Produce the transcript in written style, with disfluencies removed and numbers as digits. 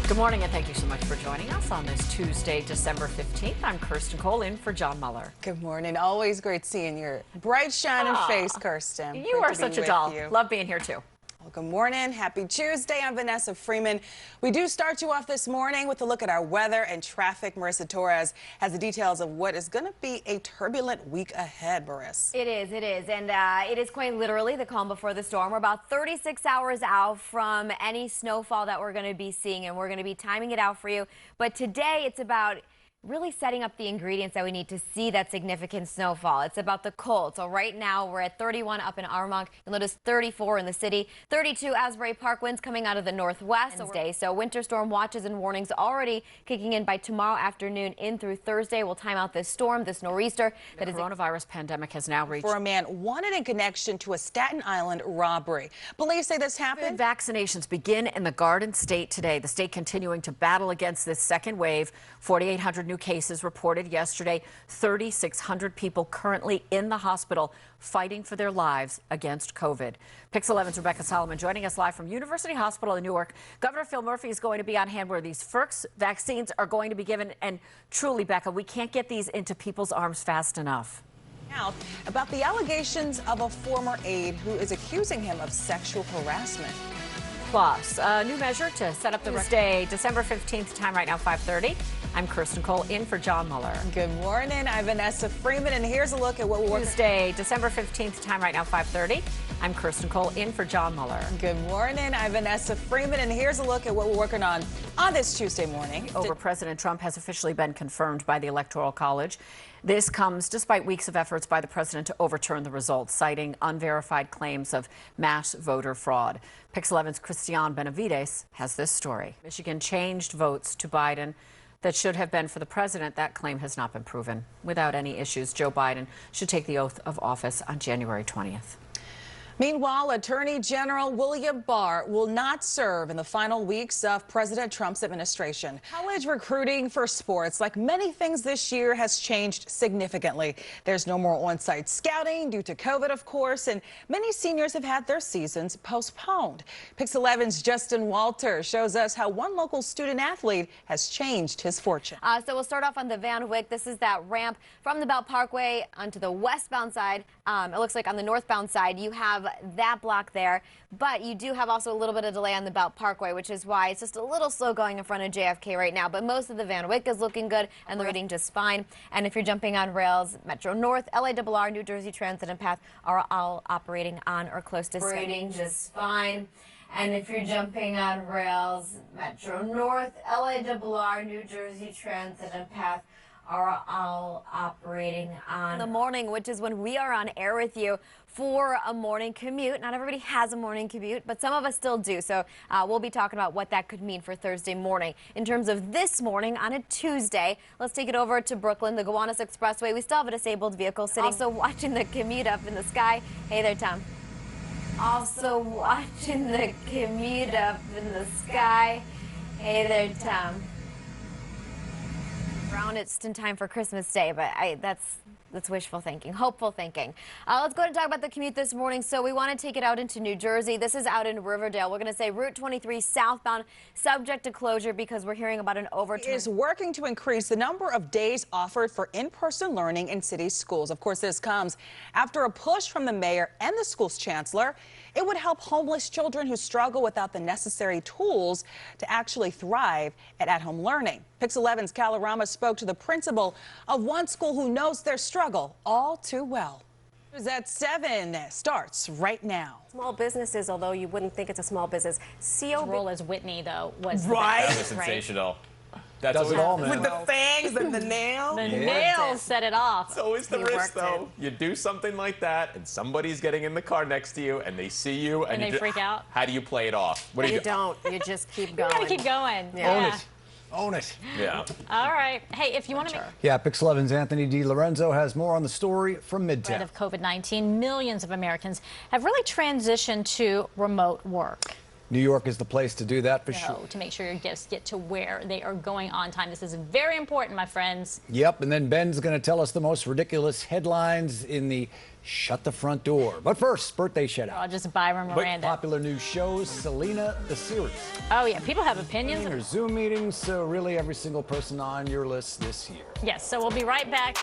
Good morning and thank you so much for joining us on this Tuesday, December 15th. I'm Kirstin Cole in for John Muller. Good morning. Always great seeing your bright, shining face, Kirstin. You are such a doll. Love being here too. Well, good morning. Happy Tuesday. I'm Vanessa Freeman. We do start you off this morning with a look at our weather and traffic. Marissa Torres has the details of what is going to be a turbulent week ahead, Marissa. It is. And it is quite literally the calm before the storm. We're about 36 hours out from any snowfall that we're going to be seeing, and we're going to be timing it out for you. But today it's about really setting up the ingredients that we need to see that significant snowfall. It's about the cold. So right now we're at 31 up in Armonk. You'll notice 34 in the city, 32 Asbury Park, winds coming out of the northwest Wednesday. So winter storm watches and warnings already kicking in by tomorrow afternoon in through Thursday. We'll time out this storm, this nor'easter. The coronavirus pandemic has now reached for a man wanted in connection to a Staten Island robbery. Police say this happened. Vaccinations begin in the Garden State today. The state continuing to battle against this second wave. 4,800 new cases reported yesterday. 3,600 people currently in the hospital fighting for their lives against COVID. Pix 11's Rebecca Solomon joining us live from University Hospital in Newark. Governor Phil Murphy is going to be on hand where these first vaccines are going to be given. And truly, Becca, we can't get these into people's arms fast enough. Out about the allegations of a former aide who is accusing him of sexual harassment. Plus, a new measure to set up the Tuesday, December 15th, time right now, 5:30. I'm Kirstin Cole in for John Muller. Good morning. I'm Vanessa Freeman, and here's a look at what we're working. Tuesday, December 15th, time right now, 5:30. I'm Kirstin Cole in for John Muller. Good morning. I'm Vanessa Freeman, and here's a look at what we're working on this Tuesday morning. Over President Trump has officially been confirmed by the Electoral College. This comes despite weeks of efforts by the president to overturn the results, citing unverified claims of mass voter fraud. Pix 11's Christian Benavides has this story. Michigan changed votes to Biden that should have been for the president. That claim has not been proven. Without any issues, Joe Biden should take the oath of office on January 20th. Meanwhile, Attorney General William Barr will not serve in the final weeks of President Trump's administration. College recruiting for sports, like many things this year, has changed significantly. There's no more on-site scouting due to COVID, of course, and many seniors have had their seasons postponed. Pix 11's Justin Walter shows us how one local student athlete has changed his fortune. So we'll start off on the Van Wyck. This is that ramp from the Belt Parkway onto the westbound side. It looks like on the northbound side you have that block there, but you do have also a little bit of delay on the Belt Parkway, which is why it's just a little slow going in front of JFK right now. But most of the Van Wyck is looking good and they're reading just fine. And if you're jumping on rails, Metro North, LARR, New Jersey Transit and PATH are all operating on or close to rating just fine. And if you're jumping on rails, Metro North, LARR, New Jersey Transit and PATH are all operating on the morning, which is when we are on air with you for a morning commute. Not everybody has a morning commute, but some of us still do. So we'll be talking about what that could mean for Thursday morning. In terms of this morning on a Tuesday, let's take it over to Brooklyn, the Gowanus Expressway. We still have a disabled vehicle sitting. Also watching the commute up in the sky. Hey there, Tom. Also watching the commute up in the sky. Hey there, Tom. It's in time for Christmas Day, but that's wishful thinking, hopeful thinking. Let's go ahead and talk about the commute this morning. So we want to take it out into New Jersey. This is out in Riverdale. We're going to say Route 23 southbound, subject to closure because we're hearing about an overturn. It is working to increase the number of days offered for in-person learning in city schools. Of course, this comes after a push from the mayor and the school's chancellor. It would help homeless children who struggle without the necessary tools to actually thrive at-home learning. Pix 11's Calorama spoke to the principal of one school who knows their struggle all too well. News at 7 starts right now. Small businesses, although you wouldn't think it's a small business. His role as Whitney, though, was right. That was sensational. That's does it all, man. With the fangs and the nails. The nails set it off. It's always the risk, though. You do something like that, and somebody's getting in the car next to you, and they see you, and they freak out. How do you play it off? What do You don't. You just keep going. You gotta keep going. Yeah. Own it. Yeah. All right. Hey, if you want to make Yeah, Pix 11's Anthony DiLorenzo has more on the story from Midtown. of COVID-19, millions of Americans have really transitioned to remote work. New York is the place to do that for sure. To make sure your gifts get to where they are going on time. This is very important, my friends. Yep, and then Ben's going to tell us the most ridiculous headlines in the Shut the Front Door. But first, birthday shout-out. I'll just Byron Miranda. Popular new shows, Selena the series. Oh, yeah, people have opinions. Or Zoom meetings, so really every single person on your list this year. Yes, so we'll be right back.